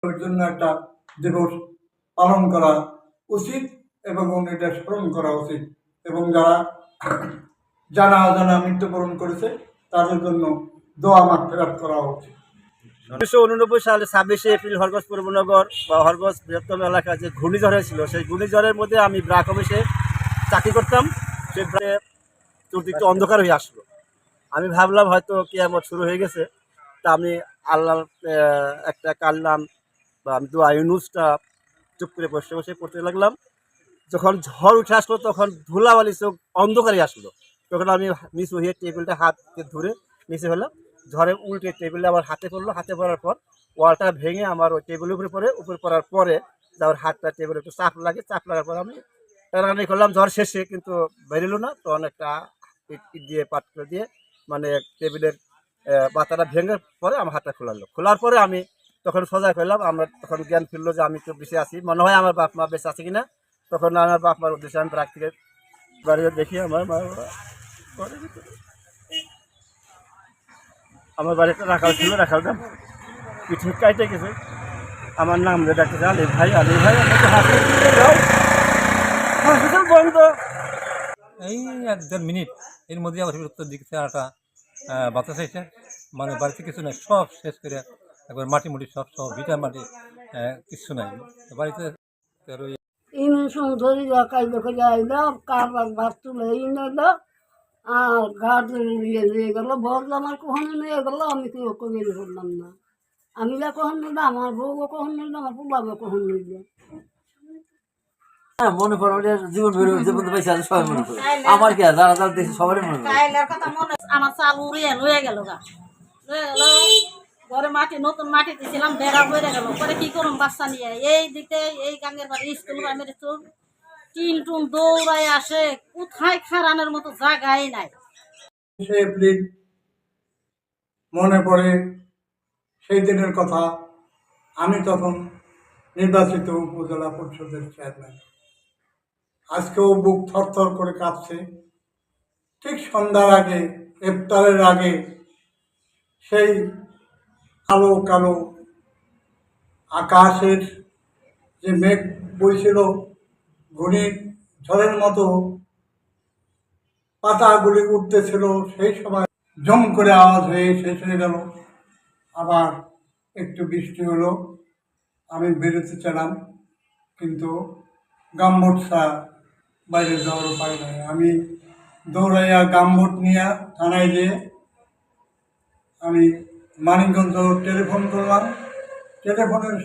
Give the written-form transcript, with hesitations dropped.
ওর জন্য একটা দিবস পালন করা উচিত এবং এটা স্মরণ করা উচিত এবং যারা জানা অজানা মৃত্যুবরণ করেছে তাদের জন্য দোয়া মাগফিরাত করা উচিত। 1989 সালে 26শে এপ্রিল হরগঞ্জ পূর্বনগর বা হরগঞ্জ বৃহত্তম এলাকায় যে ঘূর্ণিঝড় হয়েছিল, সেই ঘূর্ণিঝড়ের মধ্যে আমি ব্রাক অফিসে চাকরি করতাম। সেই চতুর্দিকটা অন্ধকার হয়ে আসলো। আমি ভাবলাম হয়তো কিয়ামত শুরু হয়ে গেছে। তা আমি আল্লাহর একটা কালাম বা আমি দোয়া ইউনুসটা চুপ করে বসে বসে পড়তে লাগলাম। যখন ঝড় উঠে আসলো তখন ধুলাবালি চোখ অন্ধকারে আসলো। তখন আমি নিচু হয়ে টেবিলটা হাতকে ধরে নিচে হলাম। ঝড়ে উল্টে টেবিলটা আমার হাতে পড়লো। হাতে পড়ার পর ওয়ালটা ভেঙে আমার ওই টেবিলের উপরে পড়ার পরে আমার হাতটা টেবিলে একটু চাপ লাগে। চাপ লাগার পর আমি টানাটানি করলাম ঝড় শেষে, কিন্তু বেরোলো না। তখন একটা ইট দিয়ে পাত্র দিয়ে মানে টেবিলের বাতাটা ভেঙে পরে আমার হাতটা খোলার পরে আমি তখন সজাগ হলাম। আমরা তখন জ্ঞান ফিরলো যে আমি তো বেঁচে আছি, মনে হয় আমার বাপ মা বেঁচে আছে কিনা। তখন আমার বাপ মার উদ্দেশ্যে আমি ব্রাক থেকে বাড়িতে দেখি আমার মা বাবা আমার বাড়িতে রাখাল ছিল, রাখালটা পিঠে কাইটে গেছে। আমার নাম যে ডাক্তার আলী ভাই হসপিটাল বন্ধ। এই 1-1.5 মিনিট এর মধ্যে আমার উত্তর দিকে একটা বাতাস এসে মানে বাড়িতে কিছু নাই, সব শেষ করে একবার মাটি মুটি সব ভিটার মাটি কিছু নাই বাড়িতে। ধরি কাইলে করে আইলো কারবার ভাত তুলে নিল আর ঘাট নিয়ে গেল, বললাম আর কখনো নিয়ে গেলো, আমি কেউ বের করলাম না। আমি যা কখন নিলাম, আমার বউও কখন নিলাম, আমার পুবাবো কখন নিলাম। মনে করো জীবন জীবন পাইছে সবাই মনে করে আমার কি যারা যারা দেখছে সবারই মনে করে আমার চাল উড়িয়ে লয়ে গেল ঘরে মাটি নতুন মাটি দিয়েছিলাম, বেড়া বেড়ে গেল। পরে কি করুন বাচ্চা নিয়ে এই দিকে এই গাঙ্গের বাড়ি স্কুল প্রাইমারি স্কুল টিন টুন দৌড়াই আসে, কোথায় খারানোর মতো জায়গাই নাই। এপ্রিল মনে পড়ে সেই দিনের কথা। আমি তখন নির্বাচিত উপজেলা পরিষদের চেয়ারম্যান। আজকেও বুক থরথর করে কাঁপছে। ঠিক সন্ধ্যার আগে, ইফতারের আগে সেই কালো কালো আকাশের যে মেঘ বইছিল, ঘূর্ণির ঝড়ের মতো পাতাগুলি উঠতেছিল, সেই সময় জম করে আওয়াজ হয়ে শেষ হয়ে গেল। আবার একটু বৃষ্টি হলো। আমি বেরোতে চাইলাম, কিন্তু গামবোট ছাড়া বাইরে যাওয়ার উপায় নাই। আমি দৌড়াইয়া গামবোট নিয়ে থানায় যেয়ে আমি মানিকগঞ্জ টেলিফোন করলাম। টেলিফোনের